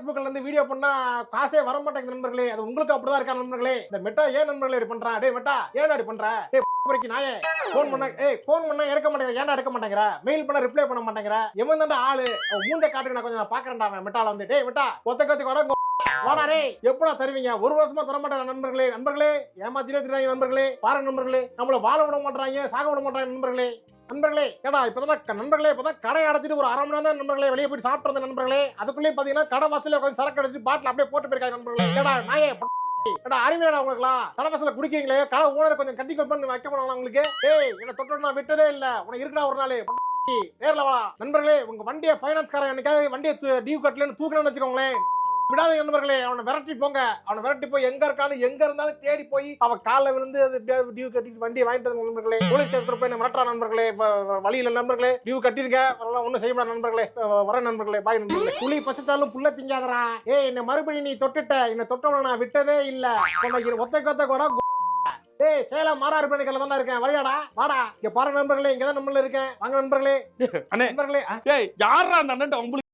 Facebookல இருந்து வீடியோ பண்ணா காசே வர மாட்டேங்குது நண்பர்களே. அது உங்களுக்கு அப்படிதான் இருக்கா நண்பர்களே? இந்த மெட்டா ஏன் நண்பர்களே இப்படி பண்றான்? டேய் மெட்டா ஏன் அப்படி பண்ற? டேய் பொறுக்கி நாயே போன் பண்ணா எடுக்க மாட்டேங்கிற. ஏன்டா எடுக்க மாட்டேங்கிற? மெயில் பண்ணா ரிப்ளை பண்ண மாட்டேங்கிற. எவன் தான்டா ஆளு? மூஞ்ச காட்டுங்க, நான் கொஞ்சம் பாக்குறேன்டா. அவன் மெட்டால வந்து டேய் மெட்டா ஒத்த கூட வாடா டேய். எப்படா தருவீங்க? ஒரு வருஷமா தர மாட்டேன் நண்பர்களே. நண்பர்களே ஏமாத்திட்டே திராங்க நண்பர்களே. பாருங்க நண்பர்களே, நம்மள வாழ விட மாட்டாங்க, சாக விட மாட்டாங்க நண்பர்களே. நண்பர்களே ஏடா இப்பதான் நண்பர்களே இப்பதான் கடை அடைச்சிட்டு ஒரு 1/2 மணி நேரம் தான் நண்பர்களே வெளியே போய் சாப்பிட்டு இருந்த நண்பர்களே. அதுக்குள்ளே பாத்தீங்கன்னா கடை வாசல்ல கொஞ்சம் சரக்கு அடிச்சு பாட்டில் அப்படியே போட்டு போயிருக்காங்க நண்பர்களே. ஏடா நாயே அறிவியலா உங்களுக்குலாம் கடை வாசல்ல குடிக்கிறீங்களே, கடை ஓனர் கொஞ்சம் கட்டி வைப்பேன்னு வைக்க போனாங்க உங்களுக்கு. ஏய் என்ன தொட்டு நான் விட்டதே இல்ல. உனக்கு இருக்கா ஒரு நாள் நேர்ல வா நண்பர்களே. உங்க வண்டியை பைனான்ஸ் காரன் என்னைக்காவது வண்டியை டியூ கட்டலன்னு தூக்கலன்னு வச்சுக்கோங்களேன், விடாதீங்க நண்பர்களே. அவனை விரட்டி போங்க. அவனை விரட்டி போய் எங்க இருக்கான்னு எங்க இருந்தாலும் தேடி போய் அவன் காலில் விழுந்து டியூ கட்டிட்டு வண்டியை வாங்கிட்டு நண்பர்களே. போலீஸ் ஸ்டேஷன் போய் மிரட்டுறா நண்பர்களே. வழியில நண்பர்களே டியூ கட்டிருக்க ஒன்னும் செய்ய முடியாது நண்பர்களே. வர நண்பர்களே, பாய் நண்பர்களே. புளி பச்சைச்சாலும் புள்ள திங்காதரா. ஏய் என்ன மறுபடியும் நீ தொட்டுட்ட. என்ன தொட்டவன நான் விட்டதே இல்ல. ஒத்த கூட ஏய் சேலம் மாறாறு பண்ணிக்கல தான் இருக்கேன். வழியாடா வாடா. இங்க பாருங்க நண்பர்களே, இங்கதான் நம்மள இருக்கேன். வாங்க நண்பர்களே. அண்ணே நண்பர்களே ஏய் யாரா அந்த அண்ணன் உங்களுக்கு